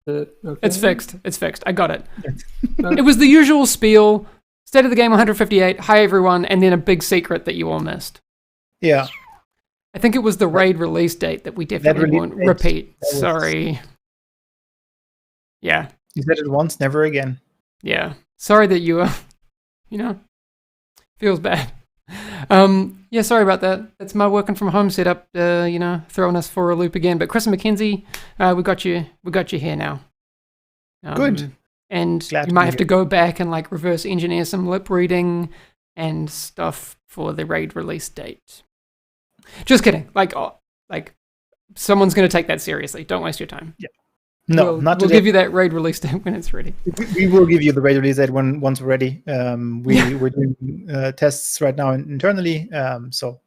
Okay. It's fixed. It's fixed. I got it. It was the usual spiel. State of the game 158. Hi, everyone. And then a big secret that you all missed. Yeah. I think it was the raid release date that we definitely won't repeat. Sorry. Yeah. You said it once, never again. Yeah. Sorry that you feels bad. Yeah, sorry about that. It's my working from home setup, throwing us for a loop again. But Chris and Mackenzie, we got you here now. Good. And Glad you might have to go back and like reverse engineer some lip reading and stuff for the raid release date. Just kidding. Like someone's going to take that seriously. Don't waste your time. Yeah. No, not today. We'll give you that raid release date when it's ready. We will give you the raid release date once we're ready. We're doing tests right now internally. So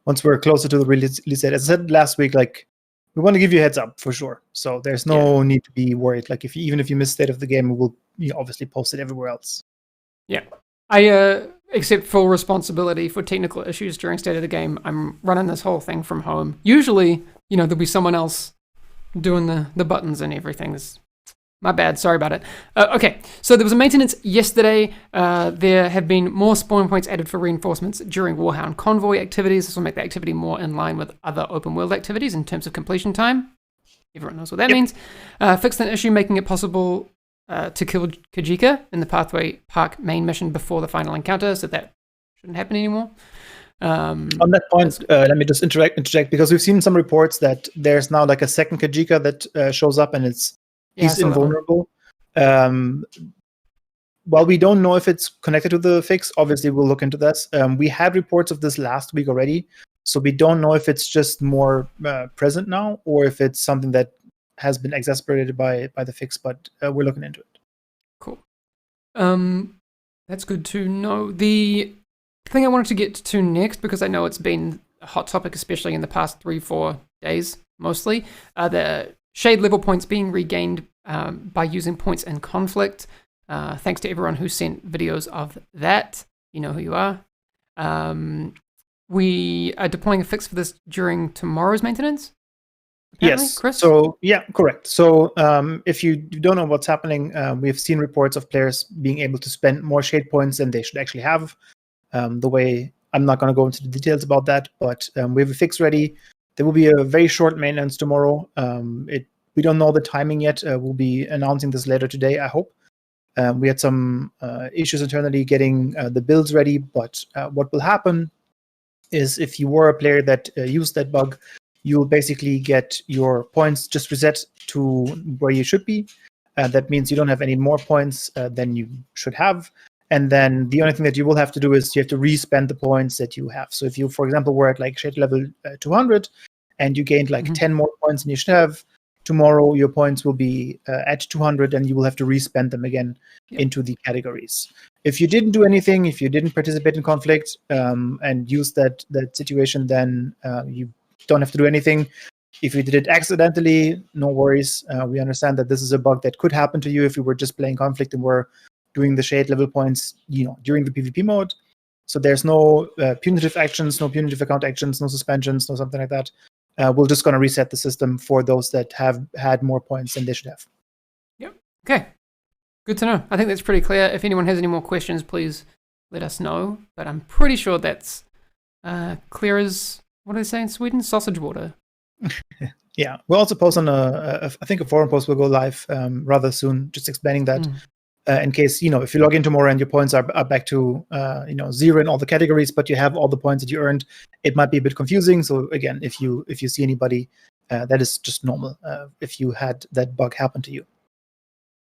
once we're closer to the release date, as I said last week, like we want to give you a heads up for sure. So there's no need to be worried. Like even if you miss state of the game, we will obviously post it everywhere else. Yeah. I accept full responsibility for technical issues during state of the game. I'm running this whole thing from home. Usually, there'll be someone else doing the buttons and everything. My bad. Sorry about it. Okay, so there was a maintenance yesterday. There have been more spawn points added for reinforcements during Warhound convoy activities. This will make the activity more in line with other open world activities in terms of completion time. Everyone knows what that means. Fixed an issue making it possible to kill Kajika in the Pathway Park main mission before the final encounter, so that shouldn't happen anymore. On that point, let me just interject because we've seen some reports that there's now like a second Kajika that shows up and he's invulnerable. While we don't know if it's connected to the fix, obviously we'll look into this. We had reports of this last week already, so we don't know if it's just more present now or if it's something that has been exacerbated by the fix, but we're looking into it. Cool. That's good to know. The thing I wanted to get to next, because I know it's been a hot topic, especially in the past 3-4 days, mostly, the shade level points being regained by using points in conflict. Thanks to everyone who sent videos of that. You know who you are. We are deploying a fix for this during tomorrow's maintenance. Yes, Chris? So yeah, correct. So if you don't know what's happening, we've seen reports of players being able to spend more shade points than they should actually have. I'm not going to go into the details about that, but we have a fix ready. There will be a very short maintenance tomorrow. We don't know the timing yet. We'll be announcing this later today, I hope. We had some issues internally getting the builds ready, but what will happen is if you were a player that used that bug, you'll basically get your points just reset to where you should be. That means you don't have any more points than you should have. And then the only thing that you will have to do is you have to re-spend the points that you have. So if you, for example, were at like shade level 200 and you gained like 10 more points than you should have, tomorrow your points will be at 200 and you will have to re-spend them again into the categories. If you didn't do anything, if you didn't participate in conflict and use that situation, then you don't have to do anything. If you did it accidentally, no worries. We understand that this is a bug that could happen to you if you were just playing conflict and were doing the shade level points, during the PvP mode. So there's no punitive actions, no punitive account actions, no suspensions, no something like that. We're just going to reset the system for those that have had more points than they should have. Yep. Okay. Good to know. I think that's pretty clear. If anyone has any more questions, please let us know. But I'm pretty sure that's clear as, what do they say in Sweden? Sausage water. Yeah. We'll also post on I think a forum post will go live rather soon, just explaining that. In case, if you log in tomorrow and your points are back to, 0 in all the categories, but you have all the points that you earned, it might be a bit confusing. So again, if you see anybody, that is just normal if you had that bug happen to you.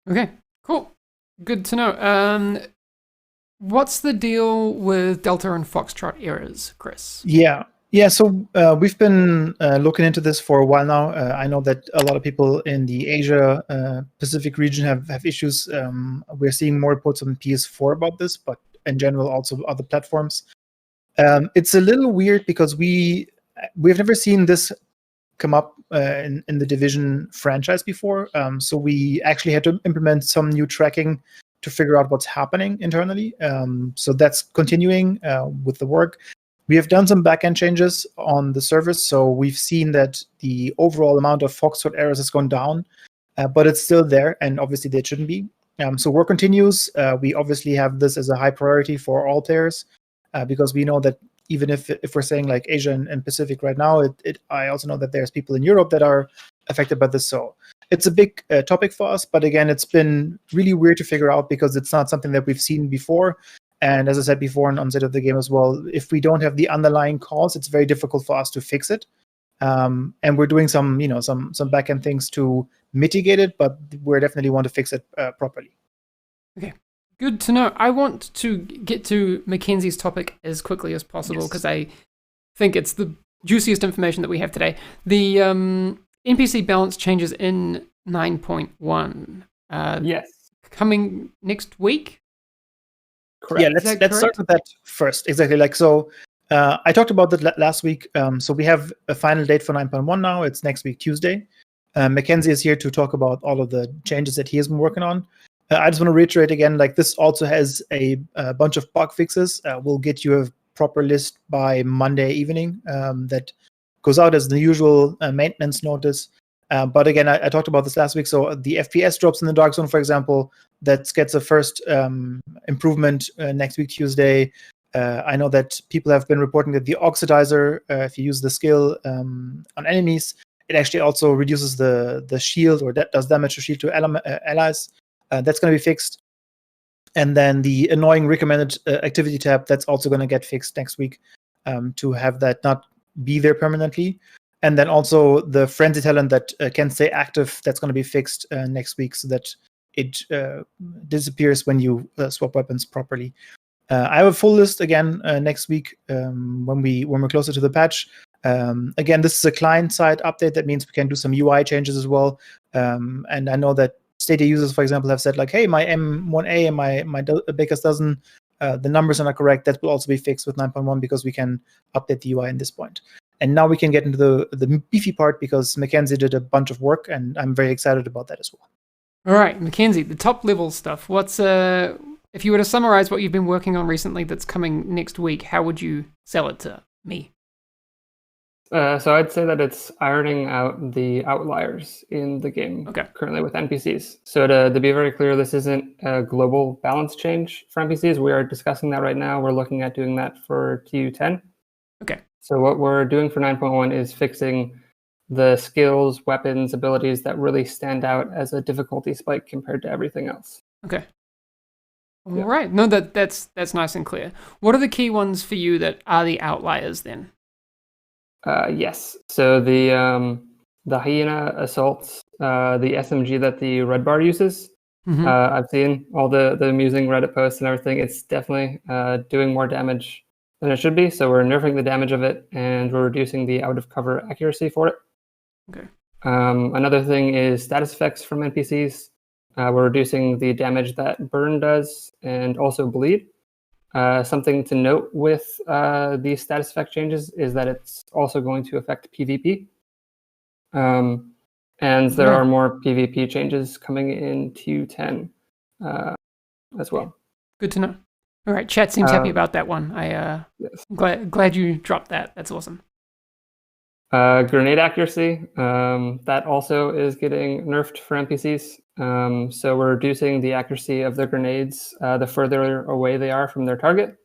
Okay, cool. Good to know. What's the deal with Delta and Foxtrot errors, Chris? Yeah, so we've been looking into this for a while now. I know that a lot of people in the Asia Pacific region have issues. We're seeing more reports on PS4 about this, but in general also other platforms. It's a little weird because we've never seen this come up in the Division franchise before. So we actually had to implement some new tracking to figure out what's happening internally. So that's continuing with the work. We have done some backend changes on the service, so we've seen that the overall amount of Foxtrot errors has gone down. but it's still there, and obviously they shouldn't be. So work continues. We obviously have this as a high priority for all players, because we know that even if we're saying like Asia and Pacific right now, I also know that there's people in Europe that are affected by this. So it's a big topic for us, but again, it's been really weird to figure out because it's not something that we've seen before. And as I said before on State of the Game as well, if we don't have the underlying cause, it's very difficult for us to fix it. And we're doing some back end things to mitigate it, but we definitely want to fix it properly. Okay, good to know. I want to get to Mackenzie's topic as quickly as possible because I think it's the juiciest information that we have today. The NPC balance changes in 9.1. Yes. Coming next week? Correct. Yeah, let's start with that first. Exactly. I talked about that last week. So we have a final date for 9.1 now. It's next week, Tuesday. Mackenzie is here to talk about all of the changes that he has been working on. I just want to reiterate again, this also has a bunch of bug fixes. We'll get you a proper list by Monday evening that goes out as the usual maintenance notice. But again, I talked about this last week. So the FPS drops in the Dark Zone, for example, that gets a first improvement next week, Tuesday. I know that people have been reporting that the Oxidizer, if you use the skill on enemies, it actually also reduces the shield, or that does damage to shield to allies. That's going to be fixed. And then the annoying recommended activity tab, that's also going to get fixed next week to have that not be there permanently. And then also the frenzy talent that can stay active, that's going to be fixed next week so that it disappears when you swap weapons properly. I have a full list again next week when we're closer to the patch. Again, this is a client-side update. That means we can do some UI changes as well. And I know that Stadia users, for example, have said hey, my M1A and my Baker's dozen, the numbers are not correct. That will also be fixed with 9.1 because we can update the UI in this point. And now we can get into the beefy part because Mackenzie did a bunch of work, and I'm very excited about that as well. All right, Mackenzie, the top level stuff. What's if you were to summarize what you've been working on recently that's coming next week, how would you sell it to me? So I'd say that it's ironing out the outliers in the game currently with NPCs. So to be very clear, this isn't a global balance change for NPCs. We are discussing that right now. We're looking at doing that for TU10. Okay. So what we're doing for 9.1 is fixing the skills, weapons, abilities that really stand out as a difficulty spike compared to everything else. Okay. All right. No, that's nice and clear. What are the key ones for you that are the outliers then? Yes. So the hyena assaults, the SMG that the Red Bar uses. Mm-hmm. I've seen all the amusing Reddit posts and everything. It's definitely doing more damage than it should be. So we're nerfing the damage of it, and we're reducing the out of cover accuracy for it. Okay. Another thing is status effects from NPCs. We're reducing the damage that burn does and also bleed. Something to note with these status effect changes is that it's also going to affect PvP. And there are more PvP changes coming in TU10 as well. Good to know. All right, chat seems happy about that one. Yes. Glad you dropped that. That's awesome. Grenade accuracy, that also is getting nerfed for NPCs. So we're reducing the accuracy of the grenades the further away they are from their target.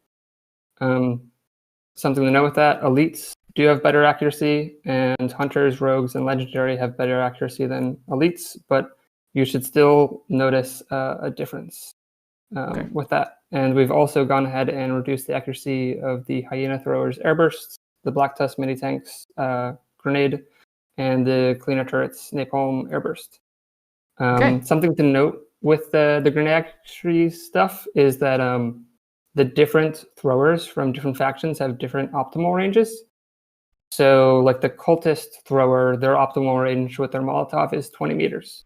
Something to note with that, elites do have better accuracy, and hunters, rogues, and legendary have better accuracy than elites, but you should still notice a difference with that. And we've also gone ahead and reduced the accuracy of the hyena throwers airbursts, the Black Tusk mini tanks grenade, and the cleaner turrets napalm airburst. Something to note with the grenade accuracy stuff is that the different throwers from different factions have different optimal ranges. So like the cultist thrower, their optimal range with their Molotov is 20 meters.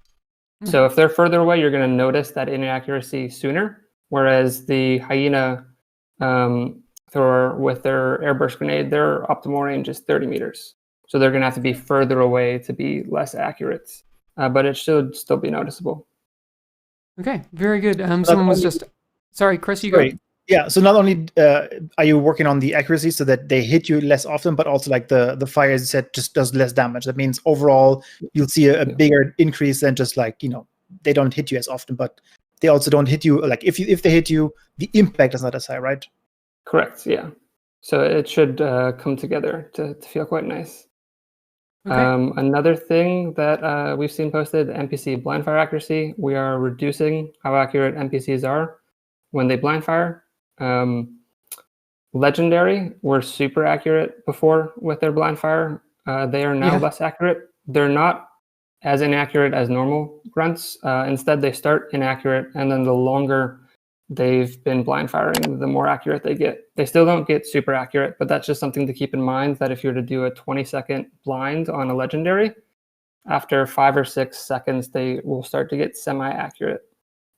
Mm-hmm. So if they're further away, you're going to notice that inaccuracy sooner, whereas the hyena thrower with their airburst grenade, their optimal range is 30 meters. So they're going to have to be further away to be less accurate, but it should still be noticeable. Okay, very good. Someone was just... Sorry, Chris, you go. Yeah, so not only are you working on the accuracy so that they hit you less often, but also like the fire, as you said, just does less damage. That means overall you'll see a bigger increase than just like, they don't hit you as often, but they also don't hit you. Like if they hit you, the impact is not as high, right? Correct, yeah. So it should come together to feel quite nice. Okay. Another thing that we've seen posted, NPC blind fire accuracy. We are reducing how accurate NPCs are when they blind fire. Legendary were super accurate before with their blind fire. They are now less accurate. They're not as inaccurate as normal grunts. Instead, they start inaccurate, and then the longer they've been blind firing, the more accurate they get. They still don't get super accurate, but that's just something to keep in mind, that if you were to do a 20-second blind on a legendary, after 5 or 6 seconds, they will start to get semi-accurate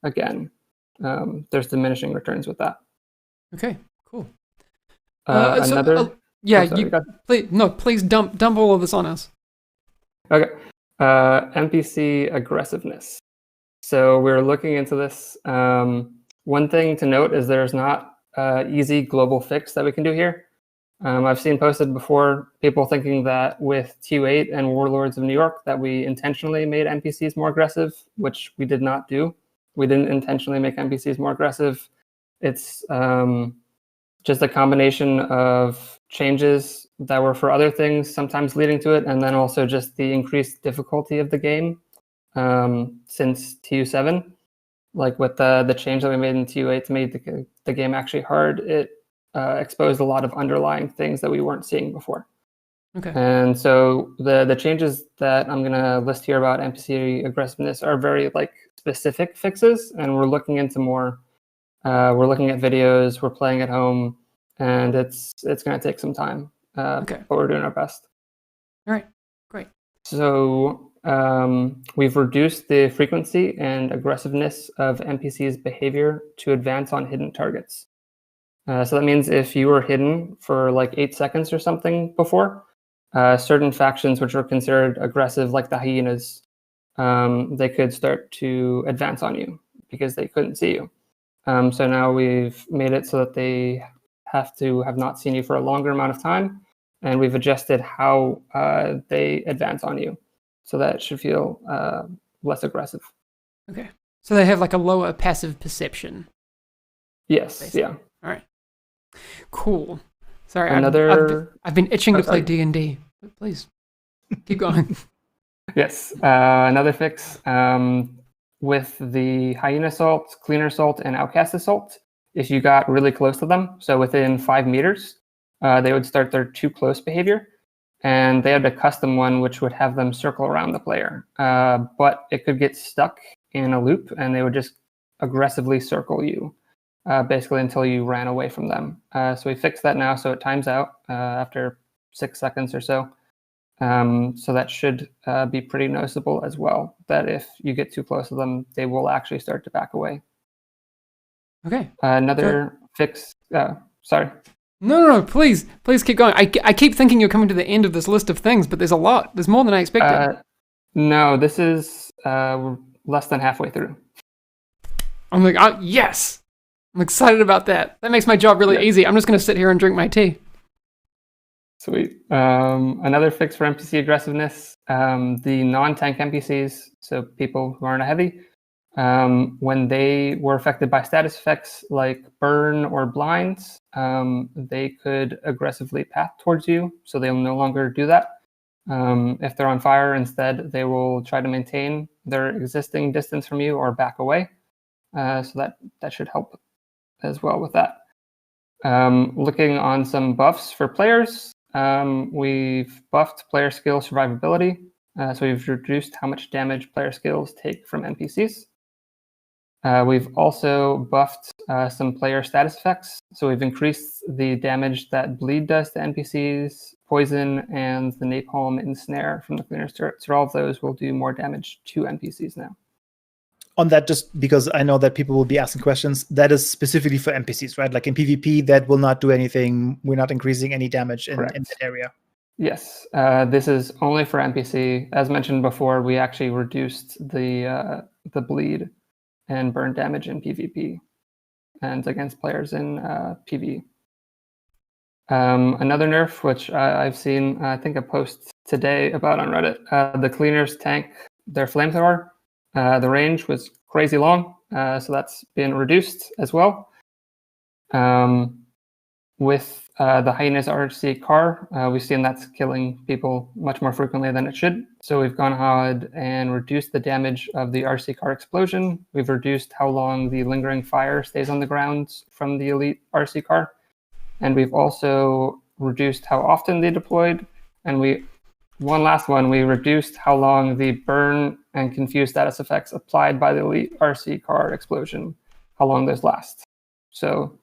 again. There's diminishing returns with that. Okay, cool. Please dump all of this on us. Okay. NPC aggressiveness. So we're looking into this. One thing to note is there's not an easy global fix that we can do here. I've seen posted before people thinking that with TU8 and Warlords of New York that we intentionally made NPCs more aggressive, which we did not do. We didn't intentionally make NPCs more aggressive. It's just a combination of changes that were for other things, sometimes leading to it, and then also just the increased difficulty of the game since TU7. Like with the change that we made in TU8 to make the game actually hard, it exposed a lot of underlying things that we weren't seeing before. Okay. And so the changes that I'm going to list here about NPC aggressiveness are very specific fixes, and we're looking into more. We're looking at videos, we're playing at home, and it's going to take some time. But we're doing our best. All right, great. So we've reduced the frequency and aggressiveness of NPCs' behavior to advance on hidden targets. So that means if you were hidden for 8 seconds or something before, certain factions which were considered aggressive, like the hyenas, they could start to advance on you because they couldn't see you. So now we've made it so that they have to have not seen you for a longer amount of time, and we've adjusted how they advance on you, so that it should feel less aggressive. Okay. So they have a lower passive perception. Yes. Basically. Yeah. All right. Cool. Sorry, I've been itching to play D&D. But please keep going. Yes. Another fix. With the Hyena Assault, Cleaner Assault, and Outcast Assault, if you got really close to them, so within 5 meters, they would start their too close behavior, and they had a custom one which would have them circle around the player. But it could get stuck in a loop, and they would just aggressively circle you, basically until you ran away from them. So we fixed that now, so it times out after 6 seconds or so. So that should be pretty noticeable as well, that if you get too close to them, they will actually start to back away. Okay. Another fix. Sorry. No, please keep going. I keep thinking you're coming to the end of this list of things, but there's a lot. There's more than I expected. No, this is less than halfway through. I'm like, yes! I'm excited about that. That makes my job really easy. I'm just going to sit here and drink my tea. Sweet. Another fix for NPC aggressiveness, the non-tank NPCs, so people who aren't a heavy, when they were affected by status effects like burn or blinds, they could aggressively path towards you, so they'll no longer do that. If they're on fire, instead, they will try to maintain their existing distance from you or back away. So that should help as well with that. Looking on some buffs for players, we've buffed player skill survivability. So we've reduced how much damage player skills take from NPCs. We've also buffed some player status effects. So we've increased the damage that bleed does to NPCs, poison, and the napalm ensnare from the cleaner's turret. So all of those will do more damage to NPCs now. On that, just because I know that people will be asking questions, that is specifically for NPCs, right? Like in PvP, that will not do anything. We're not increasing any damage in that area. Yes, this is only for NPC. As mentioned before, we actually reduced the bleed and burn damage in PvP. and against players in PvE. Another nerf, which I've seen, I think a post today about on Reddit, the cleaners tank their flamethrower. The range was crazy long, so that's been reduced as well. With the Hyena's RC car, we've seen that's killing people much more frequently than it should. So we've gone ahead and reduced the damage of the RC car explosion. We've reduced how long the lingering fire stays on the ground from the elite RC car. And we've also reduced how often they deployed. And one last one, we reduced how long the burn and confuse status effects applied by the elite RC car explosion, how long those last. So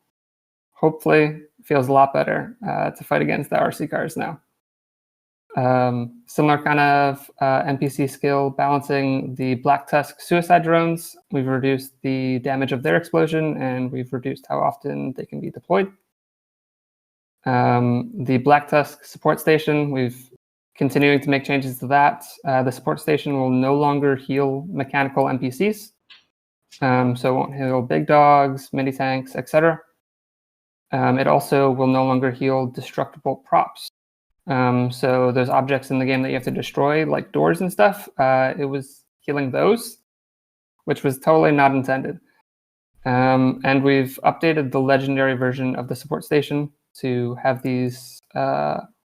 hopefully it feels a lot better to fight against the RC cars now. Similar kind of NPC skill balancing the Black Tusk suicide drones. We've reduced the damage of their explosion, and we've reduced how often they can be deployed. The Black Tusk support station, we've continuing to make changes to that. The support station will no longer heal mechanical NPCs. So it won't heal big dogs, mini tanks, etc. It also will no longer heal destructible props. So those objects in the game that you have to destroy, like doors and stuff, it was healing those, which was totally not intended. And we've updated the legendary version of the support station to have these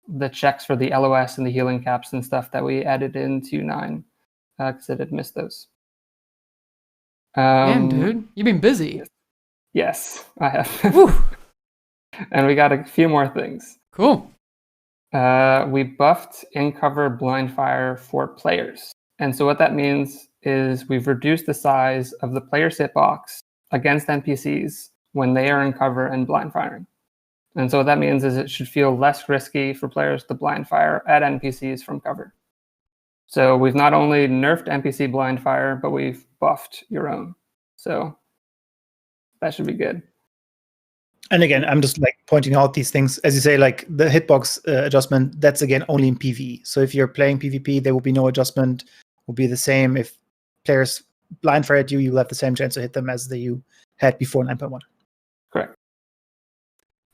the checks for the LOS and the healing caps and stuff that we added in TU9 because it had missed those. Damn, dude, you've been busy. Yes, I have. And we got a few more things. Cool. We buffed in-cover blind fire for players. And so what that means is we've reduced the size of the player's hitbox against NPCs when they are in cover and blind firing. And so what that means is it should feel less risky for players to blind fire at NPCs from cover. So we've not only nerfed NPC blind fire, but we've buffed your own. So that should be good. And again, I'm just like pointing out these things. As you say, like the hitbox adjustment, that's again only in PvE. So if you're playing PvP, there will be no adjustment, will be the same. If players blind fire at you, you'll have the same chance to hit them as you had before 9.1. Correct.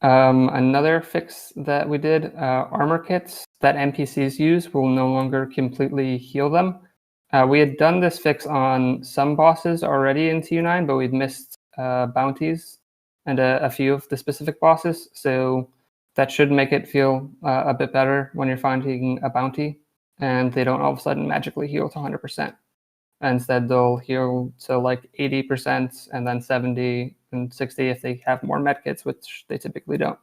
Another fix that we did, armor kits that NPCs use will no longer completely heal them. We had done this fix on some bosses already in TU9, but we'd missed bounties and a few of the specific bosses. So that should make it feel a bit better when you're finding a bounty and they don't all of a sudden magically heal to 100%. Instead, they'll heal to like 80% and then 70 and 60 if they have more medkits, which they typically don't.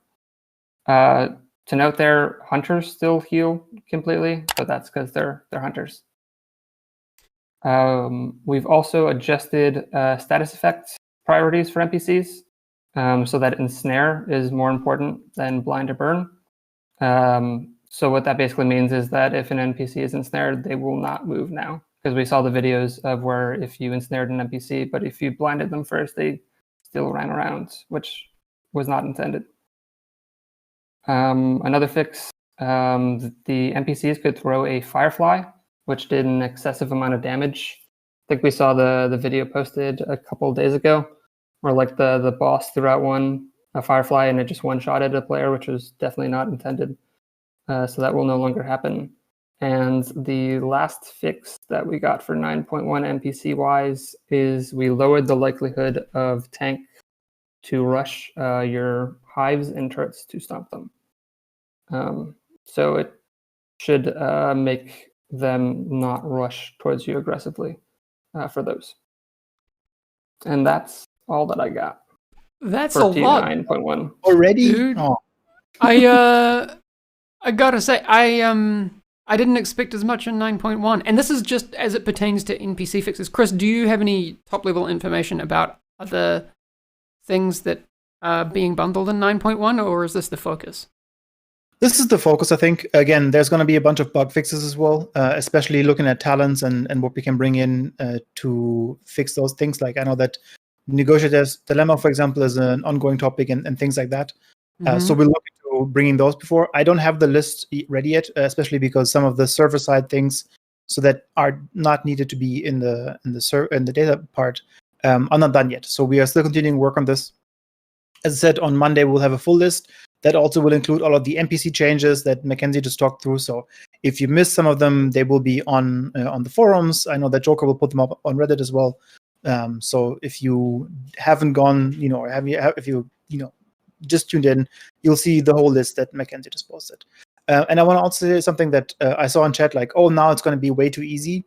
To note there, hunters still heal completely, but that's because they're hunters. We've also adjusted status effects priorities for NPCs so that ensnare is more important than blind or burn. So what that basically means is that if an NPC is ensnared, they will not move now. Because we saw the videos of where if you ensnared an NPC, but if you blinded them first, they still ran around, which was not intended. Another fix, the NPCs could throw a firefly, which did an excessive amount of damage. I think we saw the video posted a couple of days ago, where like the boss threw out a firefly and it just one-shotted a player, which was definitely not intended. So that will no longer happen. And the last fix that we got for 9.1 NPC-wise is we lowered the likelihood of tank to rush your hives and turrets to stomp them. So it should make them not rush towards you aggressively for those. And that's all that I got. That's a lot. 9.1 already. Dude, oh. I gotta say, I didn't expect as much in 9.1, and this is just as it pertains to NPC fixes. Chris, do you have any top-level information about other things that are being bundled in 9.1, or is this the focus? This is the focus, I think. Again, there's going to be a bunch of bug fixes as well, especially looking at talents and what we can bring in to fix those things. Like I know that Negotiator's Dilemma, for example, is an ongoing topic and things like that. So we're looking to bringing those before. I don't have the list ready yet, especially because some of the server side things, so that are not needed to be in the data part, are not done yet. So we are still continuing work on this. As I said, on Monday we'll have a full list. That also will include all of the NPC changes that Mackenzie just talked through. So if you missed some of them, they will be on the forums. I know that Joker will put them up on Reddit as well. So if you haven't gone, or if you just tuned in, you'll see the whole list that Mackenzie just posted. And I want to also say something that I saw in chat, like, oh, now it's going to be way too easy.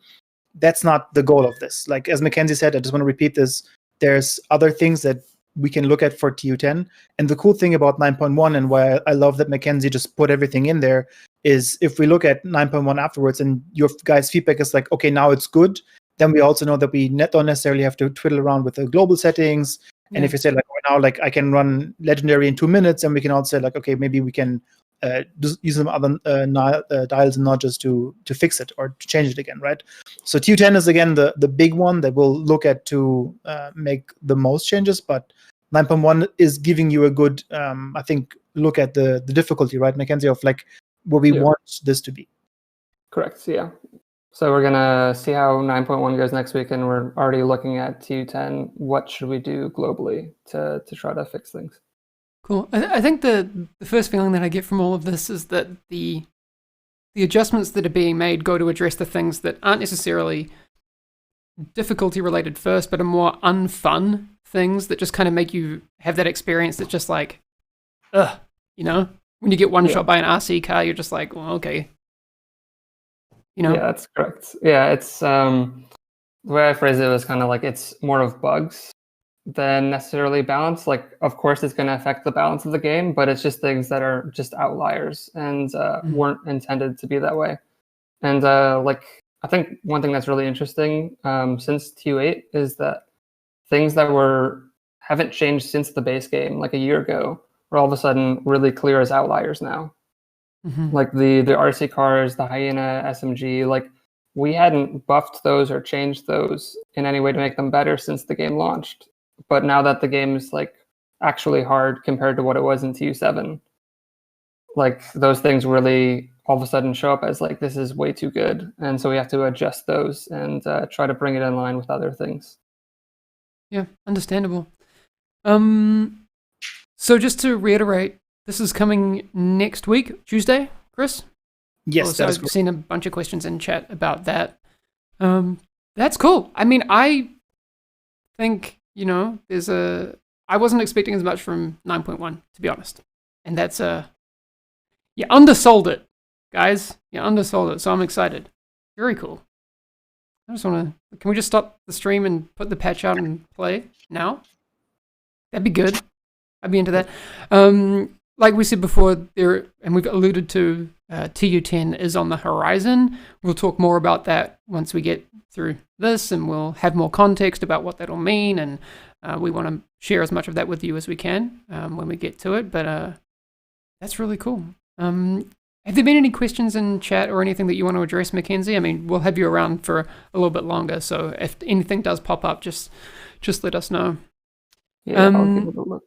That's not the goal of this. Like, as Mackenzie said, I just want to repeat this. There's other things that we can look at for TU10. And the cool thing about 9.1 and why I love that Mackenzie just put everything in there is if we look at 9.1 afterwards and your guys' feedback is like, okay, now it's good, then we also know that we don't necessarily have to twiddle around with the global settings. And if you say, like, oh, now, like, I can run Legendary in 2 minutes, and we can also say, like, okay, maybe we can use some other dials and notches to fix it or to change it again, right? So TU10 is, again, the big one that we'll look at to make the most changes, but 9.1 is giving you a good, I think, look at the difficulty, right, Mackenzie, of, like, where we want this to be. Correct, yeah. So we're going to see how 9.1 goes next week, and we're already looking at TU10. What should we do globally to try to fix things? Cool. I think the first feeling that I get from all of this is that the adjustments that are being made go to address the things that aren't necessarily difficulty related first, but are more unfun things that just kind of make you have that experience that's just like, ugh, when you get one shot by an RC car, you're just like, well, okay. Yeah, that's correct. Yeah, it's the way I phrased it was kind of like it's more of bugs than necessarily balance. Like, of course, it's going to affect the balance of the game, but it's just things that are just outliers and weren't intended to be that way. And like, I think one thing that's really interesting since TU8 is that things that haven't changed since the base game, like a year ago, are all of a sudden really clear as outliers now. Mm-hmm. Like the RC cars, the Hyena SMG, like we hadn't buffed those or changed those in any way to make them better since the game launched. But now that the game is like actually hard compared to what it was in TU7, like those things really all of a sudden show up as like, this is way too good. And so we have to adjust those and try to bring it in line with other things. Yeah, understandable. So just to reiterate, this is coming next week, Tuesday, Chris? Yes, so I've seen a bunch of questions in chat about that. That's cool. I mean, I think, I wasn't expecting as much from 9.1, to be honest. And that's, you undersold it, guys. You undersold it, so I'm excited. Very cool. I just want to, can we just stop the stream and put the patch out and play now? That'd be good. I'd be into that. Like we said before, and we've alluded to, TU10 is on the horizon. We'll talk more about that once we get through this, and we'll have more context about what that'll mean, and we want to share as much of that with you as we can when we get to it, but that's really cool. Have there been any questions in chat or anything that you want to address, Mackenzie? I mean, we'll have you around for a little bit longer, so if anything does pop up, just let us know. Yeah, I'll give it a look.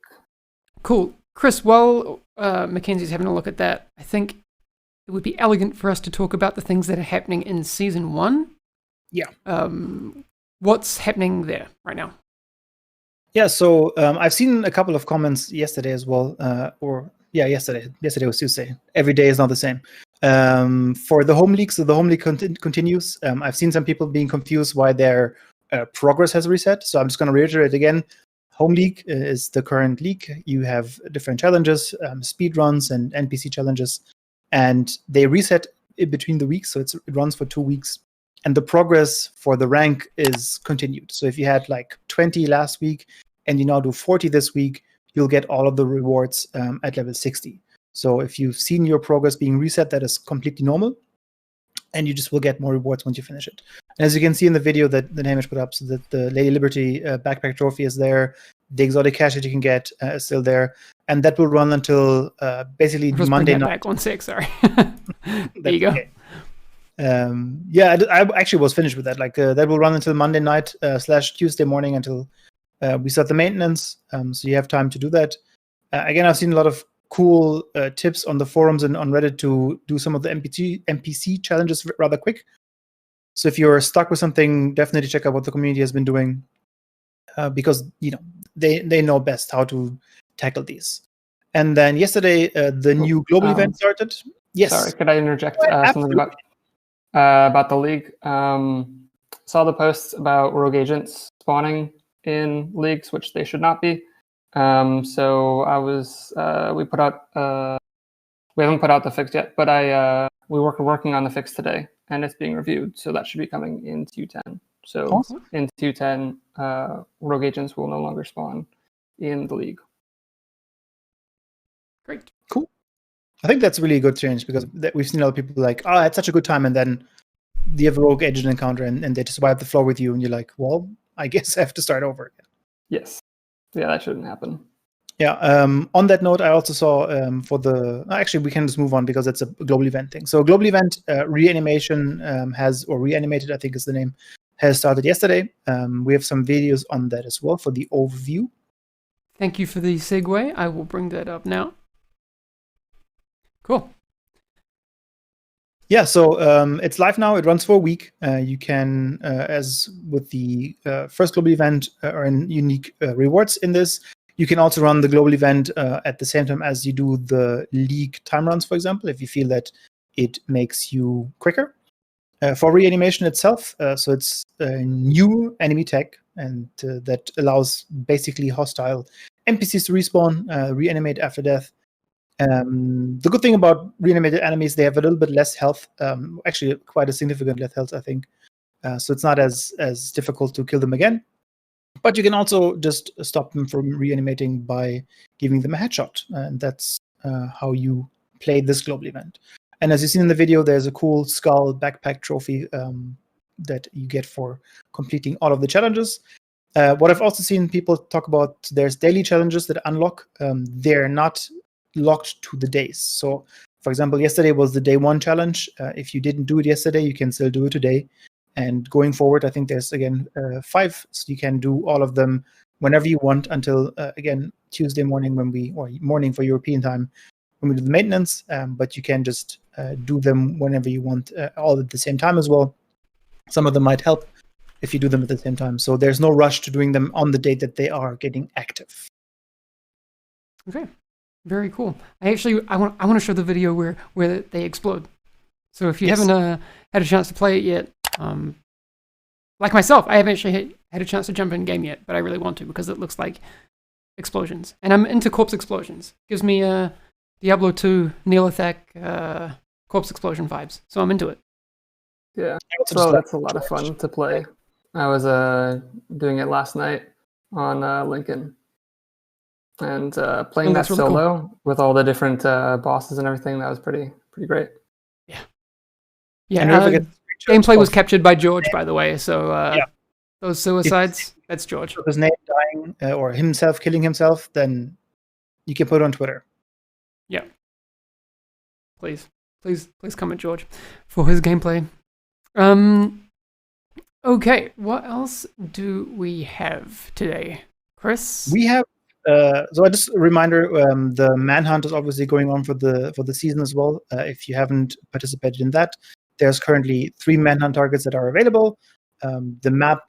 Cool. Chris, while Mackenzie's having a look at that, I think it would be elegant for us to talk about the things that are happening in Season 1. Yeah. What's happening there right now? Yeah, so I've seen a couple of comments yesterday as well, yesterday. Yesterday was Tuesday. Every day is not the same. For the home league, so the home league continues. I've seen some people being confused why their progress has reset. So I'm just going to reiterate again. Home league is the current league. You have different challenges, speed runs and NPC challenges, and they reset in between the weeks. So it runs for 2 weeks. And the progress for the rank is continued. So if you had like 20 last week and you now do 40 this week, you'll get all of the rewards at level 60. So if you've seen your progress being reset, that is completely normal. And you just will get more rewards once you finish it. And as you can see in the video that Hamish put up, so that the Lady Liberty backpack trophy is there. The exotic cash that you can get is still there. And that will run until basically Monday night. Back 1 6, sorry. There you go. Okay. I actually was finished with that. Like that will run until Monday night / Tuesday morning until we start the maintenance. So you have time to do that. Again, I've seen a lot of cool tips on the forums and on Reddit to do some of the NPC challenges rather quick. So if you're stuck with something, definitely check out what the community has been doing because they know best how to tackle these. And then yesterday, the new global event started. Yes. Sorry, could I interject something about the league? Saw the posts about rogue agents spawning in leagues, which they should not be. So I was we put out we haven't put out the fix yet, but we were working on the fix today, and it's being reviewed. So that should be coming in TU10. So awesome. In TU10, rogue agents will no longer spawn in the league. Great. Cool. I think that's really a good change, because we've seen a lot of people like, oh, I had such a good time, and then you have a rogue agent encounter and they just wipe the floor with you, and you're like, well, I guess I have to start over again. Yes. Yeah, that shouldn't happen. Yeah. On that note, I also saw actually, we can just move on because it's a global event thing. So global event reanimation reanimated, I think is the name, has started yesterday. We have some videos on that as well for the overview. Thank you for the segue. I will bring that up now. Cool. Yeah, so it's live now. It runs for a week. You can, as with the first global event, earn unique rewards in this. You can also run the global event at the same time as you do the league time runs, for example, if you feel that it makes you quicker. For reanimation itself, so it's a new enemy tech, and that allows basically hostile NPCs to respawn, reanimate after death. The good thing about reanimated enemies, they have a little bit less health, actually quite a significant less health, I think. So it's not as difficult to kill them again. But you can also just stop them from reanimating by giving them a headshot. And that's how you play this global event. And as you see in the video, there's a cool skull backpack trophy that you get for completing all of the challenges. What I've also seen people talk about, there's daily challenges that unlock. They're not locked to the days. So, for example, yesterday was the day 1 challenge. If you didn't do it yesterday, you can still do it today. And going forward, I think there's, again, 5. So you can do all of them whenever you want until, again, Tuesday morning or morning for European time when we do the maintenance. But you can just do them whenever you want, all at the same time as well. Some of them might help if you do them at the same time. So there's no rush to doing them on the date that they are getting active. Okay. Very cool. I want to show the video where they explode. So if you haven't had a chance to play it yet, like myself, I haven't actually had a chance to jump in game yet, but I really want to because it looks like explosions, and I'm into corpse explosions. Gives me Diablo 2 Neolithic corpse explosion vibes, so I'm into it. Yeah, so that's a lot of fun to play. I was doing it last night on Lincoln. And playing that really solo cool. With all the different bosses and everything, that was pretty great. Yeah. Yeah. Gameplay was captured by George, by the way. So those suicides, that's George. His name dying or himself killing himself, then you can put it on Twitter. Yeah. Please comment George for his gameplay. Okay, what else do we have today, Chris? We have. So just a reminder, the Manhunt is obviously going on for the season as well. If you haven't participated in that, there's currently 3 Manhunt targets that are available. The map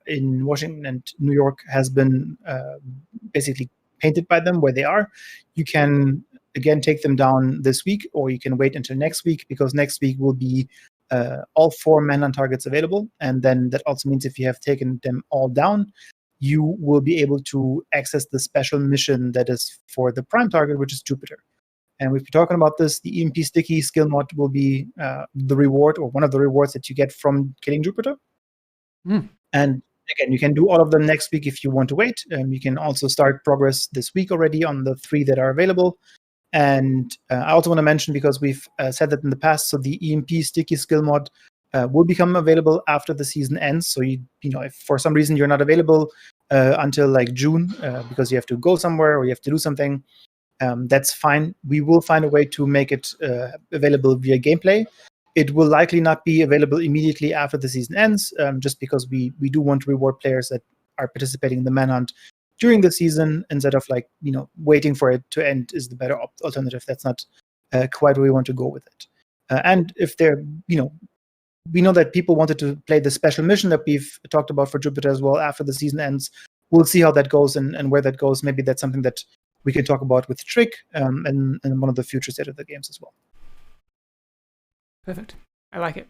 in Washington and New York has been basically painted by them where they are. You can, again, take them down this week, or you can wait until next week, because next week will be all 4 Manhunt targets available. And then that also means if you have taken them all down, you will be able to access the special mission that is for the prime target, which is Jupiter. And we've been talking about this. The EMP Sticky skill mod will be the reward, or one of the rewards that you get from killing Jupiter. And again, you can do all of them next week if you want to wait. You can also start progress this week already on the 3 that are available. And I also want to mention, because we've said that in the past, so the EMP Sticky skill mod will become available after the season ends. So you know, if for some reason you're not available until like June because you have to go somewhere or you have to do something, that's fine. We will find a way to make it available via gameplay. It will likely not be available immediately after the season ends, just because we do want to reward players that are participating in the Manhunt during the season, instead of waiting for it to end is the better alternative. That's not quite where we want to go with it. And if they're, we know that people wanted to play the special mission that we've talked about for Jupiter as well after the season ends. We'll see how that goes and where that goes. Maybe that's something that we can talk about with Trick and one of the future state of the games as well. Perfect. I like it.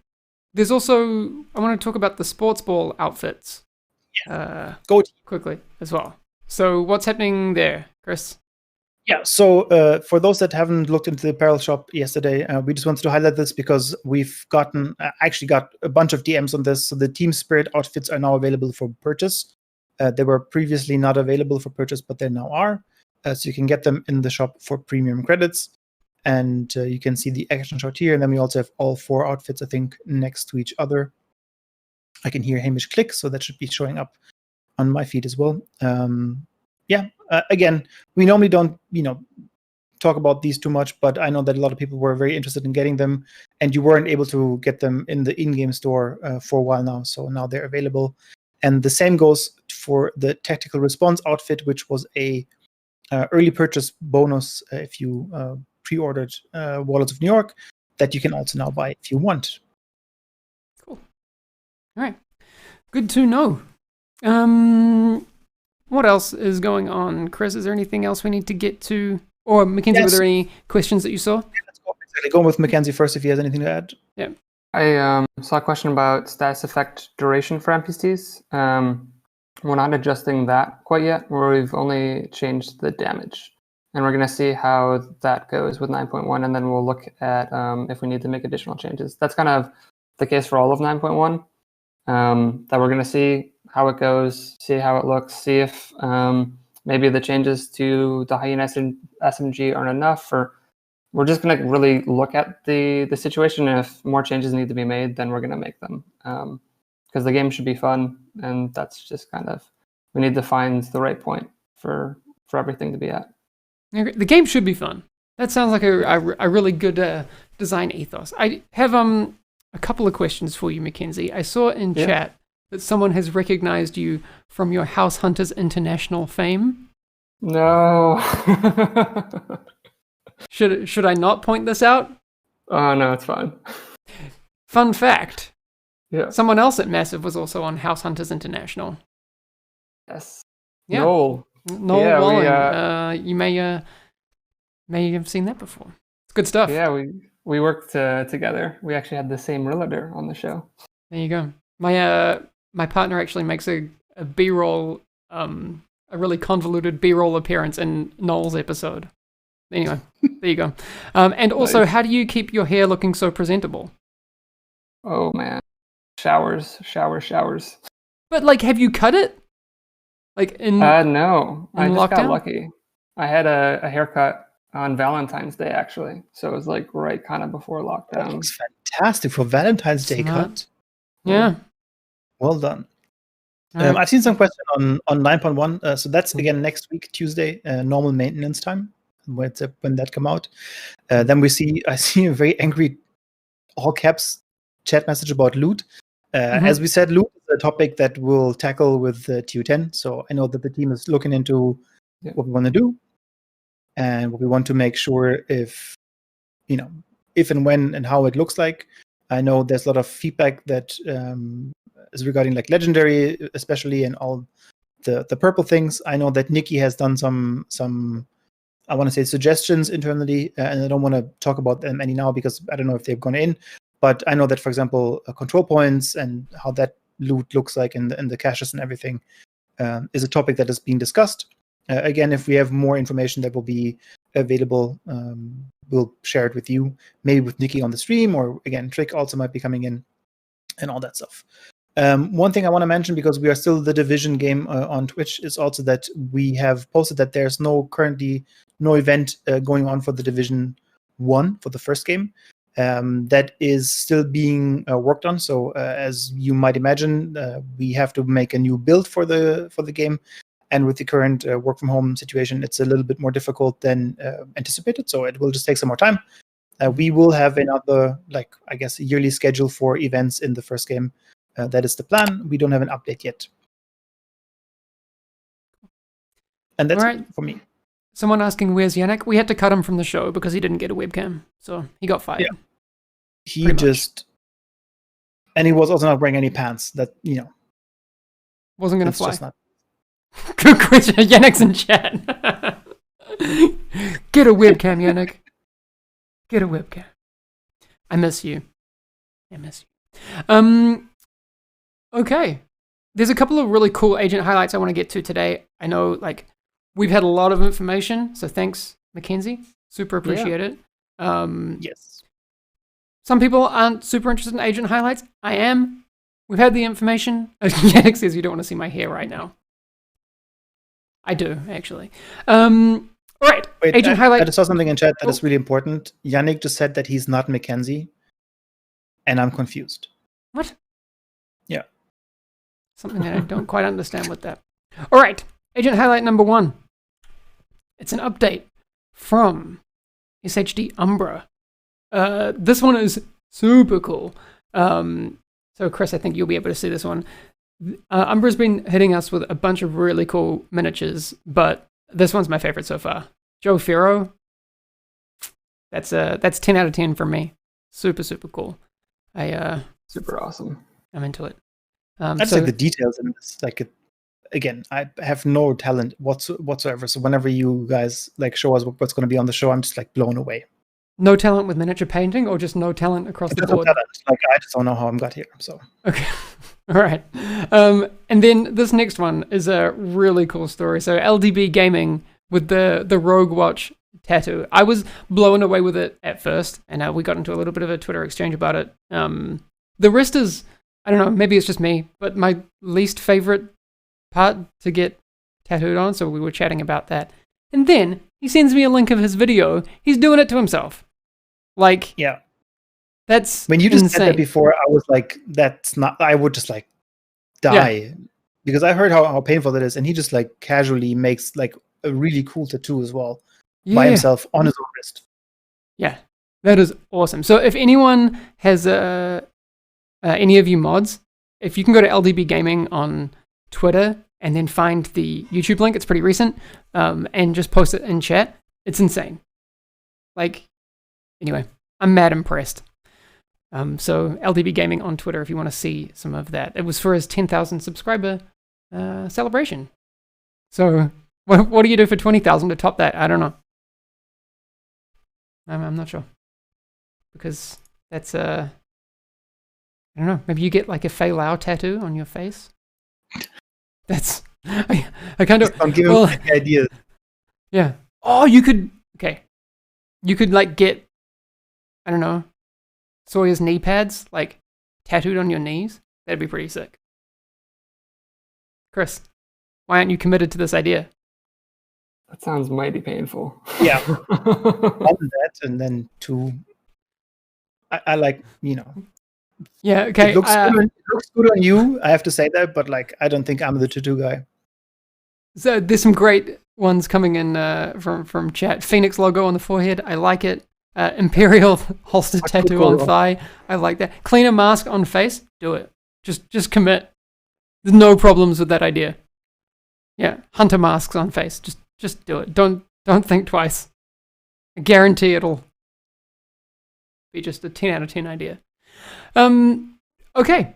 There's also, I want to talk about the sports ball outfits. Go quickly as well. So what's happening there, Chris? Yeah, so for those that haven't looked into the apparel shop yesterday, we just wanted to highlight this because we've actually got a bunch of DMs on this. So the Team Spirit outfits are now available for purchase. They were previously not available for purchase, but they now are. So you can get them in the shop for premium credits. And you can see the action shot here. And then we also have all 4 outfits, I think, next to each other. I can hear Hamish click, so that should be showing up on my feed as well. Again, we normally don't, talk about these too much, but I know that a lot of people were very interested in getting them, and you weren't able to get them in the in-game store for a while now. So now they're available. And the same goes for the tactical response outfit, which was a early purchase bonus if you pre-ordered Warlords of New York, that you can also now buy if you want. Cool. All right. Good to know. What else is going on, Chris? Is there anything else we need to get to? Or Mackenzie, were there any questions that you saw? Yeah, let's go. Go with Mackenzie first if he has anything to add. Yeah. I saw a question about status effect duration for NPCs. We're not adjusting that quite yet. We've only changed the damage. And we're going to see how that goes with 9.1, and then we'll look at if we need to make additional changes. That's kind of the case for all of 9.1, that we're going to see how it goes, see how it looks, see if maybe the changes to the Hyena SMG aren't enough, or we're just going to really look at the situation, and if more changes need to be made, then we're going to make them. Because the game should be fun, and that's just kind of, we need to find the right point for everything to be at. The game should be fun. That sounds like a really good design ethos. I have a couple of questions for you, Mackenzie. I saw in chat that someone has recognized you from your House Hunters International fame. No. Should I not point this out? Oh, no, it's fine. Fun fact. Yeah. Someone else at Massive was also on House Hunters International. Yes. Yeah. Noel Walling. You may have seen that before. It's good stuff. Yeah, we worked together. We actually had the same realtor on the show. There you go. My partner actually makes a B-roll, a really convoluted B-roll appearance in Noel's episode. Anyway, there you go. And also, Nice. How do you keep your hair looking so presentable? Oh man, showers. But have you cut it? No, I just lockdown? got lucky. I had a haircut on Valentine's Day actually, so it was right kind of before That lockdown. looks fantastic for Valentine's Day Smart. cut. Yeah. Well done. All right. I've seen some question on 9.1. So that's again next week, Tuesday, normal maintenance time. When that come out, then I see a very angry, all caps chat message about loot. As we said, loot is a topic that we'll tackle with TU10. So I know that the team is looking into what we want to do and what we want to make sure if and when and how it looks like. I know there's a lot of feedback that is regarding legendary, especially, and all the purple things. I know that Nikki has done some I want to say suggestions internally, and I don't want to talk about them any now because I don't know if they've gone in. But I know that, for example, control points and how that loot looks like in the caches and everything is a topic that is being discussed. Again, if we have more information that will be available, we'll share it with you, maybe with Nikki on the stream, or again, Trick also might be coming in and all that stuff. One thing I want to mention, because we are still the Division game on Twitch, is also that we have posted that there's currently no event going on for the Division 1 for the first game. That is still being worked on. So as you might imagine, we have to make a new build for the game. And with the current work from home situation, it's a little bit more difficult than anticipated. So it will just take some more time. We will have another, yearly schedule for events in the first game. That is the plan. We don't have an update yet. And that's it for me. Someone asking, where's Yannick? We had to cut him from the show because he didn't get a webcam. So he got fired. Yeah. And he was also not wearing any pants. That, wasn't going to fly. Just not... Good question. Yannick's in chat. Get a webcam, Yannick. Get a webcam. I miss you. Okay. There's a couple of really cool agent highlights I want to get to today. I know, like, we've had a lot of information, so thanks, Mackenzie. Super appreciate it. Yes. Some people aren't super interested in agent highlights. I am. We've had the information. Yannick says you don't want to see my hair right now. I do, actually. All right. Wait, agent highlight. I just saw something in chat that is really important. Yannick just said that he's not Mackenzie, and I'm confused. What? Yeah. Something that I don't quite understand with that. All right. Agent highlight number 1. It's an update from SHD Umbra. This one is super cool. So Chris, I think you'll be able to see this one. Umbra's been hitting us with a bunch of really cool miniatures, but this one's my favorite so far. Joe Ferro. That's 10 out of 10 for me. Super, super cool. Super awesome. I'm into it. I just like the details in this. Like, again, I have no talent whatsoever. So whenever you guys like show us what's going to be on the show, I'm just like blown away. No talent with miniature painting, or just no talent across the board? No talent. Like, I just don't know how I got here. So okay, all right. And then this next one is a really cool story. So LDB Gaming with the Rogue Watch tattoo. I was blown away with it at first, and we got into a little bit of a Twitter exchange about it. The rest is, I don't know, maybe it's just me, but my least favorite part to get tattooed on, so we were chatting about that. And then he sends me a link of his video. He's doing it to himself. Like, yeah. That's when you just insane. said that before, I was like, that's not, I would just like die because I heard how painful that is. And he just like casually makes like a really cool tattoo as well by himself on his own wrist. Yeah, that is awesome. So if anyone has any of you mods, if you can go to LDB Gaming on Twitter and then find the YouTube link, it's pretty recent, and just post it in chat, it's insane. Like, anyway, I'm mad impressed. So LDB Gaming on Twitter if you want to see some of that. It was for his 10,000 subscriber celebration. So what do you do for 20,000 to top that? I don't know. I'm not sure. Because that's I don't know. Maybe you get like a Fei Lao tattoo on your face. That's I kind of. I'm giving the idea. Yeah. Oh, you could. Okay. You could like get, I don't know, Sawyer's knee pads like tattooed on your knees. That'd be pretty sick. Chris, why aren't you committed to this idea? That sounds mighty painful. Yeah. One that, and then 2. I like, you know. Yeah. Okay. It looks good on you. I have to say that, but like, I don't think I'm the tattoo guy. So there's some great ones coming in from chat. Phoenix logo on the forehead. I like it. Imperial holster tattoo on thigh. I like that. Cleaner mask on face. Do it. Just commit. There's no problems with that idea. Yeah. Hunter masks on face. Just do it. Don't think twice. I guarantee it'll be just a 10 out of 10 idea. Okay.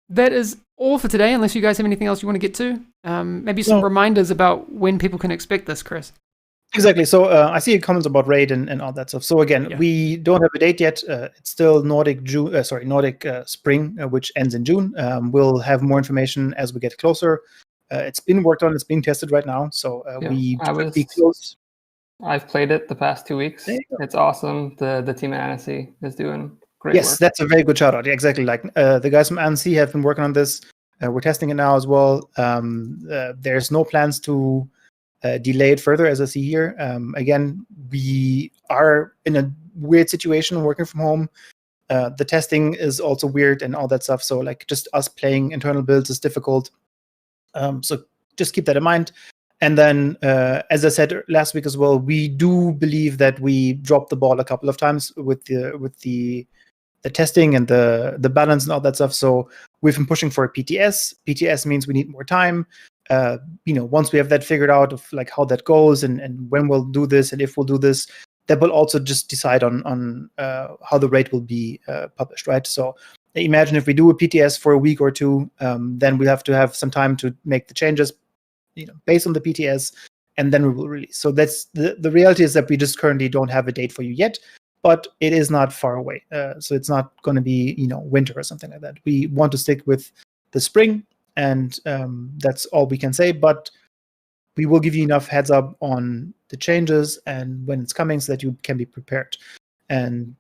That is all for today, unless you guys have anything else you want to get to. Maybe some reminders about when people can expect this, Chris. Exactly. So I see comments about raid and all that stuff. So again, we don't have a date yet. It's still Nordic Spring, which ends in June. We'll have more information as we get closer. It's been worked on. It's being tested right now. So we should be close. I've played it the past 2 weeks. It's awesome. The team at Annecy is doing great work. Yes, that's a very good shout out. Yeah, exactly. Like the guys from Annecy have been working on this. We're testing it now as well. There's no plans to delay it further, as I see here. Again, we are in a weird situation working from home. The testing is also weird and all that stuff. So like just us playing internal builds is difficult. So just keep that in mind. And then, as I said last week as well, we do believe that we dropped the ball a couple of times with the testing and the balance and all that stuff. So we've been pushing for a PTS. PTS means we need more time. Once we have that figured out of like how that goes and when we'll do this and if we'll do this, that will also just decide on how the rate will be published, right? So imagine if we do a PTS for a week or two, then we'll have to have some time to make the changes, based on the PTS, and then we will release. So that's the reality is that we just currently don't have a date for you yet, but it is not far away. So it's not going to be winter or something like that. We want to stick with the spring, and that's all we can say. But we will give you enough heads up on the changes and when it's coming so that you can be prepared. And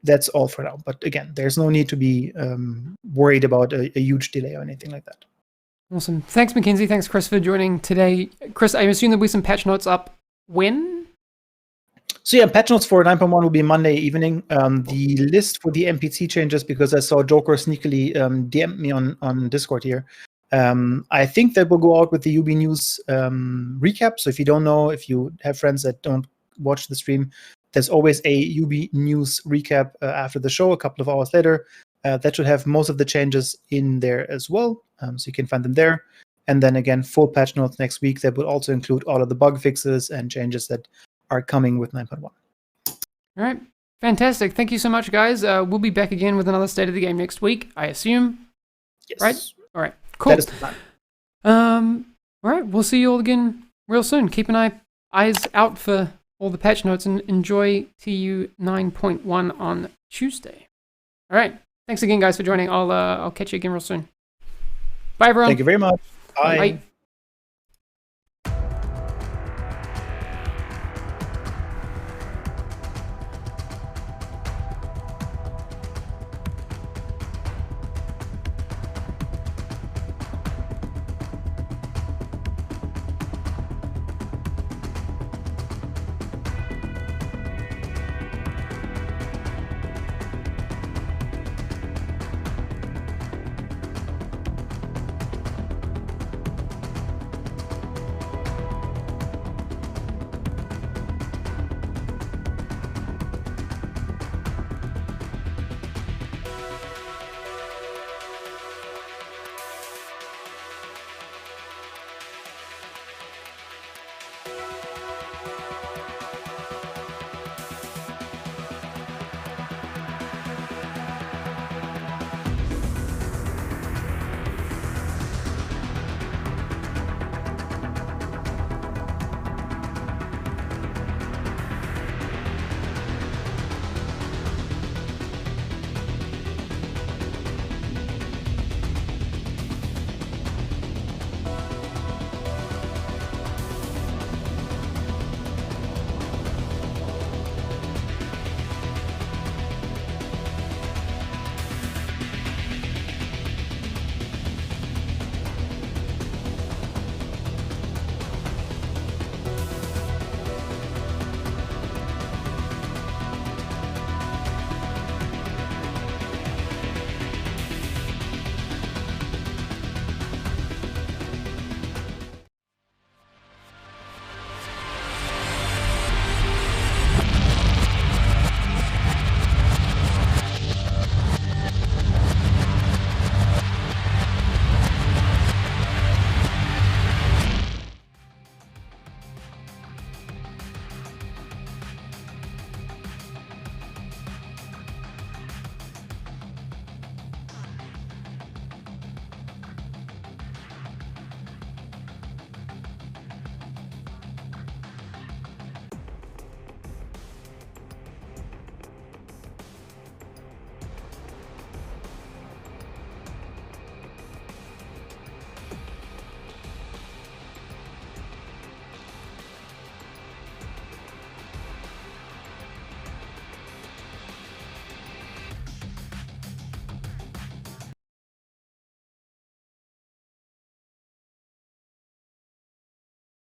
that's all for now. But again, there's no need to be worried about a huge delay or anything like that. Awesome. Thanks, Mackenzie. Thanks, Chris, for joining today. Chris, I assume there'll be some patch notes up when? So yeah, patch notes for 9.1 will be Monday evening. The list for the NPC changes, because I saw Joker sneakily DM'd me on Discord here. I think that will go out with the UB News recap. So if you don't know, if you have friends that don't watch the stream, there's always a UB News recap after the show, a couple of hours later. That should have most of the changes in there as well. So you can find them there. And then again, full patch notes next week that will also include all of the bug fixes and changes that are coming with 9.1. All right. Fantastic. Thank you so much, guys. We'll be back again with another State of the Game next week, I assume. Yes. Right? All right. Cool. That is the plan. All right. We'll see you all again real soon. Keep an eyes out for all the patch notes and enjoy TU 9.1 on Tuesday. All right. Thanks again, guys, for joining. I'll catch you again real soon. Bye, everyone. Thank you very much. Bye. Bye.